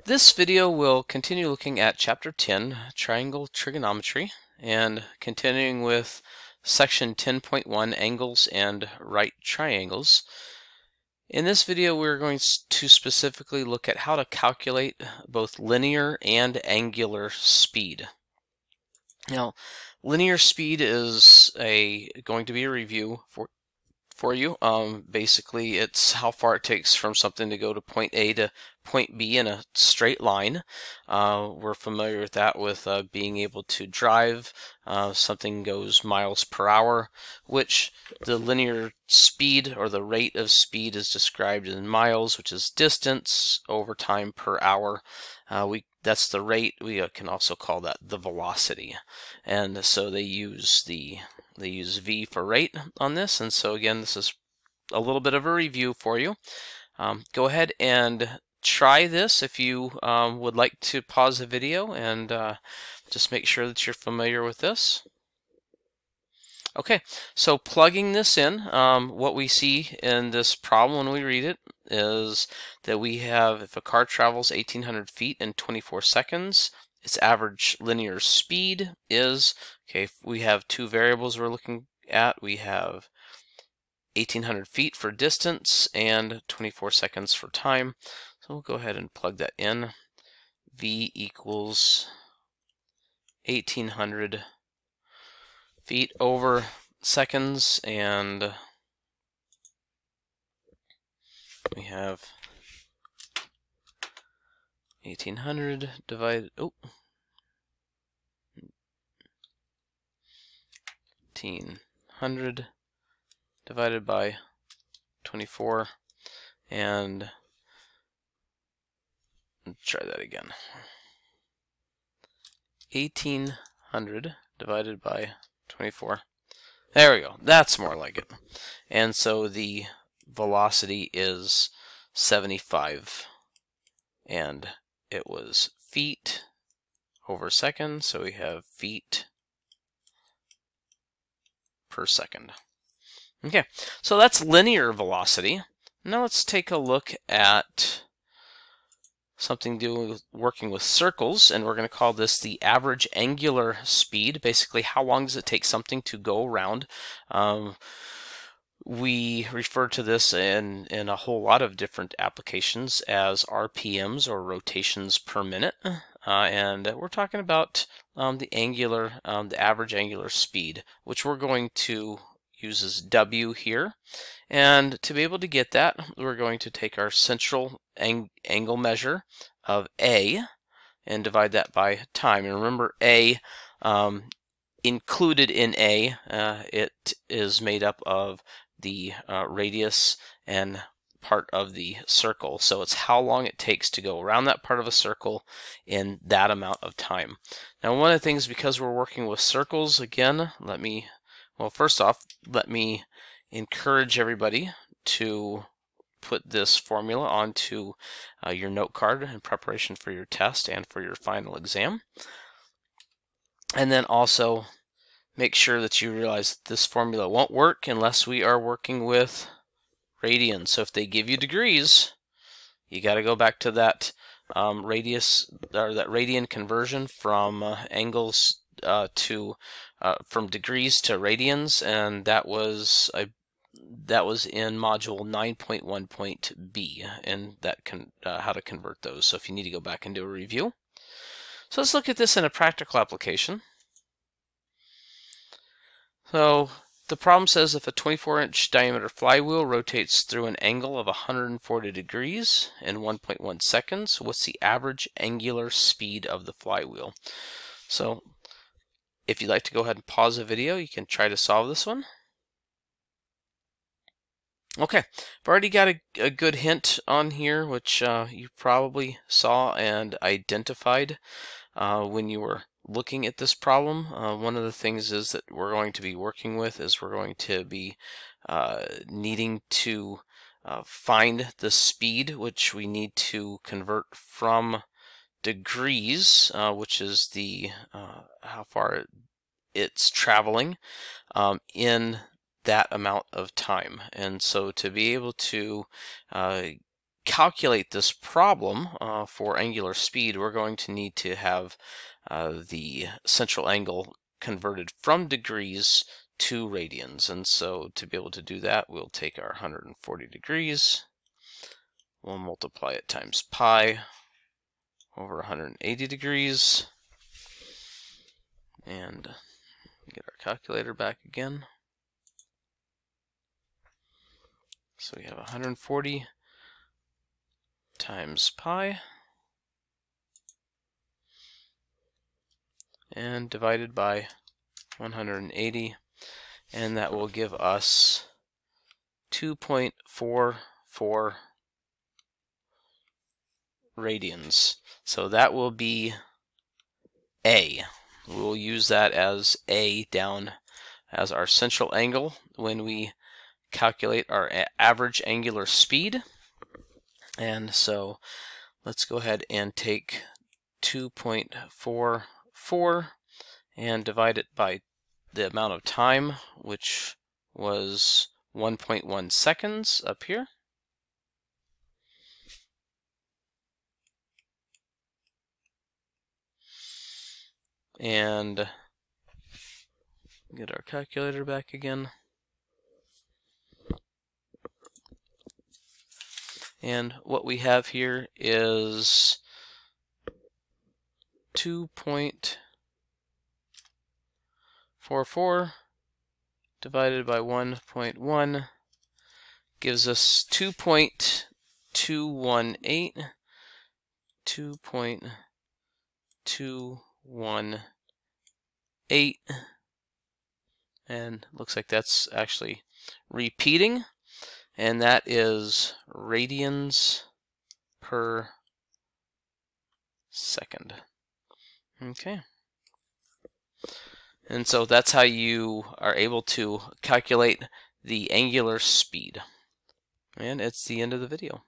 This video will continue looking at Chapter 10, Triangle Trigonometry, and continuing with Section 10.1, Angles and Right Triangles. In this video, we're going to specifically look at how to calculate both linear and angular speed. Now, linear speed is going to be a review for you. Basically, it's how far it takes from something to go to point A to point B in a straight line. We're familiar with that with being able to drive. Something goes miles per hour, which the linear speed or the rate of speed is described in miles, which is distance over time per hour. That's the rate. We can also call that the velocity, and so they use V for rate on this. And so again, this is a little bit of a review for you. Go ahead and try this if you would like to pause the video and just make sure that you're familiar with this. Okay, so plugging this in, what we see in this problem when we read it is that we have, if a car travels 1,800 feet in 24 seconds, its average linear speed is, okay, we have two variables we're looking at. We have 1,800 feet for distance and 24 seconds for time. So we'll go ahead and plug that in. V equals 1,800 feet over seconds, and we have 1,800 divided, 1,800 divided by 24, and let's try that again. 1,800 divided by 24. There we go. That's more like it. And so the velocity is 75, and it was feet over second, so we have feet per second. Okay, so that's linear velocity. Now let's take a look at something to do with working with circles, and we're going to call this the average angular speed. Basically, how long does it take something to go around? We refer to this in a whole lot of different applications as RPMs, or rotations per minute, and we're talking about the average angular speed, which we're going to use as W here. And to be able to get that, we're going to take our central angle measure of A and divide that by time. And remember, A, included in A, it is made up of the radius and part of the circle. So it's how long it takes to go around that part of a circle in that amount of time. Now, one of the things, because we're working with circles, again, first off, let me encourage everybody to put this formula onto your note card in preparation for your test and for your final exam. And then also make sure that you realize that this formula won't work unless we are working with radians. So if they give you degrees, you got to go back to that radius, or that radian conversion from angles from degrees to radians, and that was in module 9.1.b, and that how to convert those. So if you need to go back and do a review. So let's look at this in a practical application. So the problem says if a 24-inch diameter flywheel rotates through an angle of 140 degrees in 1.1 seconds, what's the average angular speed of the flywheel? So if you'd like to go ahead and pause the video, you can try to solve this one. Okay, I've already got a good hint on here, which you probably saw and identified when you were looking at this problem. One of the things is that we're going to be working with is we're going to be needing to find the speed, which we need to convert from degrees, which is the how far it's traveling in that amount of time. And so to be able to calculate this problem for angular speed, we're going to need to have the central angle converted from degrees to radians. And so to be able to do that, we'll take our 140 degrees, we'll multiply it times pi over 180 degrees, and get our calculator back again. So we have 140 times pi and divided by 180, and that will give us 2.44 radians. So that will be A. We'll use that as A down as our central angle when we calculate our average angular speed. And so let's go ahead and take 2.44 and divide it by the amount of time, which was 1.1 seconds up here. And get our calculator back again. And what we have here is 2.44 divided by 1.1 gives us 2.218. 2.218, and looks like that's actually repeating, and that is radians per second. Okay. And so that's how you are able to calculate the angular speed. And it's the end of the video.